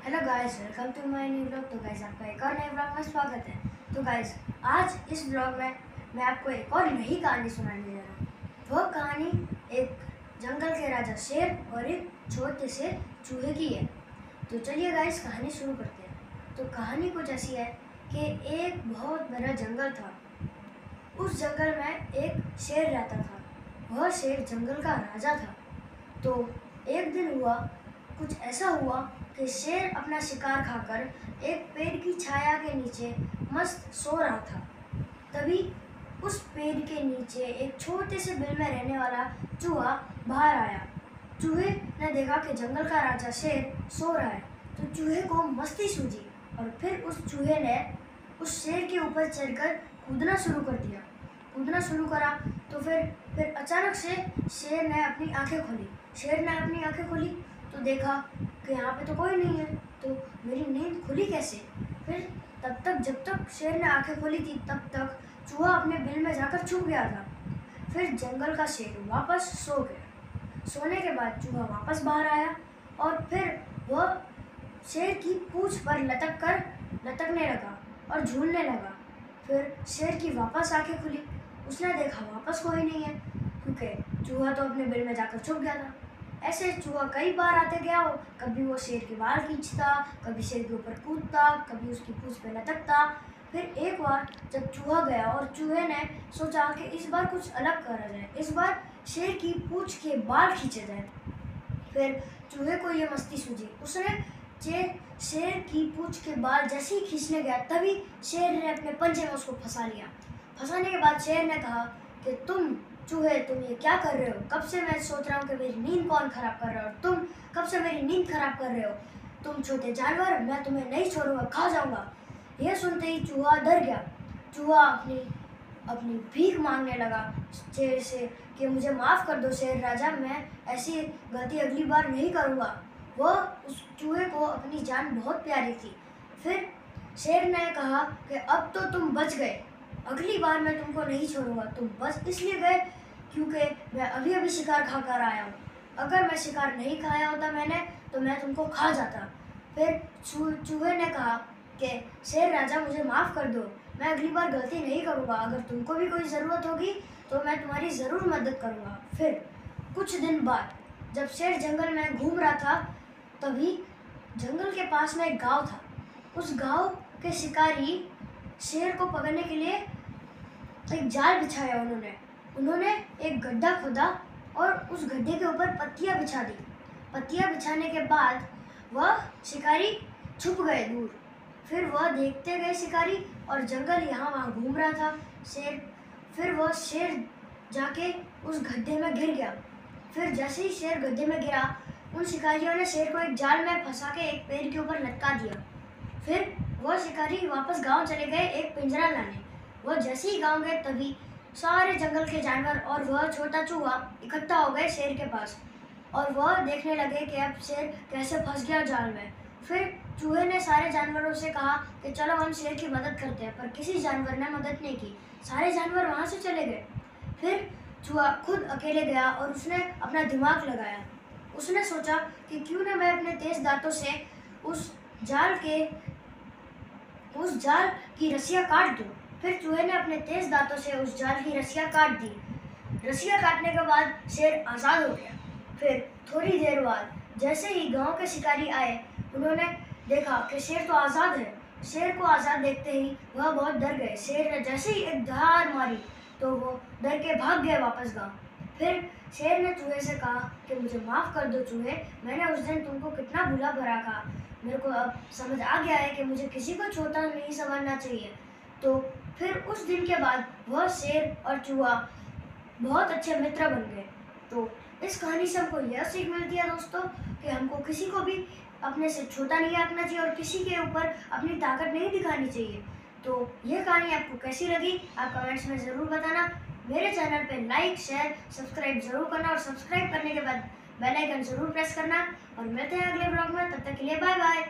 Hello guys, welcome to my new blog. तो guys, आपका एक और नए ब्लॉग में स्वागत है। तो गाइस, आज इस ब्लॉग में मैं आपको एक और नई कहानी सुनाने जा रहा हूँ। वह कहानी एक जंगल के राजा शेर और एक छोटे से चूहे की है। तो चलिए गाइस, कहानी शुरू करते हैं। तो कहानी कुछ ऐसी है कि एक बहुत बड़ा जंगल था। उस जंगल में एक शेर रहता था। वह शेर जंगल का राजा था। तो एक दिन कुछ ऐसा हुआ कि शेर अपना शिकार खाकर एक पेड़ की छाया के नीचे मस्त सो रहा था। तभी उस पेड़ के नीचे एक छोटे से बिल में रहने वाला चूहा बाहर आया। चूहे ने देखा कि जंगल का राजा शेर सो रहा है, तो चूहे को मस्ती सूझी और फिर उस चूहे ने उस शेर के ऊपर चढ़कर कूदना शुरू कर दिया। कूदना शुरू करा तो फिर अचानक से शेर ने अपनी आंखें खोली। शेर ने अपनी आंखें खोली तो देखा कि यहाँ पे तो कोई नहीं है, तो मेरी नींद खुली कैसे। फिर जब तक शेर ने आंखें खोली थी तब तक चूहा अपने बिल में जाकर छुप गया था। फिर जंगल का शेर वापस सो गया। सोने के बाद चूहा वापस बाहर आया और फिर वह शेर की पूंछ पर लटकने लगा और झूलने लगा। फिर शेर की वापस आंखें खुली। उसने देखा वापस कोई नहीं है, क्योंकि चूहा तो अपने बिल में जाकर छुप गया था। ऐसे चूहा कई बार आते गया हो, कभी वो शेर के बाल खींचता, कभी शेर के ऊपर कूदता, कभी उसकी पूंछ पे लटकता। फिर एक बार जब चूहा गया और चूहे ने सोचा कि इस बार कुछ अलग करा जाए, इस बार शेर की पूंछ के बाल खींचे जाए। फिर चूहे को ये मस्ती सूझी। उसने शेर की पूंछ के बाल जैसे ही खींचने गया तभी शेर ने अपने पंजे में उसको फंसा लिया। फंसाने के बाद शेर ने कहा कि तुम चूहे, तुम ये क्या कर रहे हो? कब से मैं सोच रहा हूँ कि मेरी नींद कौन खराब कर रहा है, और तुम कब से मेरी नींद खराब कर रहे हो? तुम छोटे जानवर, मैं तुम्हें नहीं छोड़ूंगा, खा जाऊंगा। यह सुनते ही चूहा डर गया। चूहा अपनी अपनी भीख मांगने लगा शेर से कि मुझे माफ़ कर दो शेर राजा, मैं ऐसी गलती अगली बार नहीं करूँगा। वह उस चूहे को अपनी जान बहुत प्यारी थी। फिर शेर ने कहा कि अब तो तुम बच गए, अगली बार मैं तुमको नहीं छोड़ूंगा। तुम बच इसलिए गए क्योंकि मैं अभी अभी शिकार खाकर आया हूँ। अगर मैं शिकार नहीं खाया होता मैंने, तो मैं तुमको खा जाता। फिर चूहे ने कहा कि शेर राजा, मुझे माफ़ कर दो, मैं अगली बार गलती नहीं करूँगा। अगर तुमको भी कोई ज़रूरत होगी तो मैं तुम्हारी ज़रूर मदद करूँगा। फिर कुछ दिन बाद जब शेर जंगल में घूम रहा था, तभी जंगल के पास में एक गांव था। उस गांव के शिकारी शेर को पकड़ने के लिए एक जाल बिछाया। उन्होंने एक गड्ढा खोदा और उस गड्ढे के ऊपर पत्तियां बिछा दी। पत्तियां बिछाने के बाद वह शिकारी छुप गए दूर। फिर वह देखते गए शिकारी, और जंगल यहाँ वहाँ घूम रहा था शेर। फिर वह शेर जाके उस गड्ढे में गिर गया। फिर जैसे ही शेर गड्ढे में गिरा, उन शिकारियों ने शेर को एक जाल में फंसा के एक पेड़ के ऊपर लटका दिया। फिर वह शिकारी वापस गांव चले गए एक पिंजरा लाने। वह जैसे ही गांव गए तभी सारे जंगल के जानवर और वह छोटा चूहा इकट्ठा हो गए शेर के पास, और वह देखने लगे कि अब शेर कैसे फंस गया जाल में। फिर चूहे ने सारे जानवरों से कहा कि चलो हम शेर की मदद करते हैं, पर किसी जानवर ने मदद नहीं की। सारे जानवर वहाँ से चले गए। फिर चूहा खुद अकेले गया और उसने अपना दिमाग लगाया। उसने सोचा कि क्यों ना मैं अपने तेज दांतों से उस जाल की रस्सियाँ काट दूँ। फिर चूहे ने अपने तेज दांतों से उस जाल की रस्सियाँ काट दी। रस्सियाँ काटने के बाद शेर आज़ाद हो गया। फिर थोड़ी देर बाद जैसे ही गांव के शिकारी आए, उन्होंने देखा कि शेर तो आज़ाद है। शेर को आज़ाद देखते ही वह बहुत डर गए। शेर ने जैसे ही एक दहाड़ मारी तो वो डर के भाग गए वापस गांव। फिर शेर ने चूहे से कहा कि मुझे माफ़ कर दो चूहे, मैंने उस दिन तुमको कितना बुरा भला कहा। मेरे को अब समझ आ गया है कि मुझे किसी को छोटा नहीं समझना चाहिए। तो फिर उस दिन के बाद वह शेर और चूहा बहुत अच्छे मित्र बन गए। तो इस कहानी से हमको यह सीख मिलती है दोस्तों कि हमको किसी को भी अपने से छोटा नहीं आंकना चाहिए और किसी के ऊपर अपनी ताकत नहीं दिखानी चाहिए। तो यह कहानी आपको कैसी लगी आप कमेंट्स में ज़रूर बताना। मेरे चैनल पे लाइक, शेयर, सब्सक्राइब जरूर करना, और सब्सक्राइब करने के बाद बेल आइकन ज़रूर प्रेस करना। और मिलते हैं अगले ब्लॉग में, तब तक के लिए बाय बाय।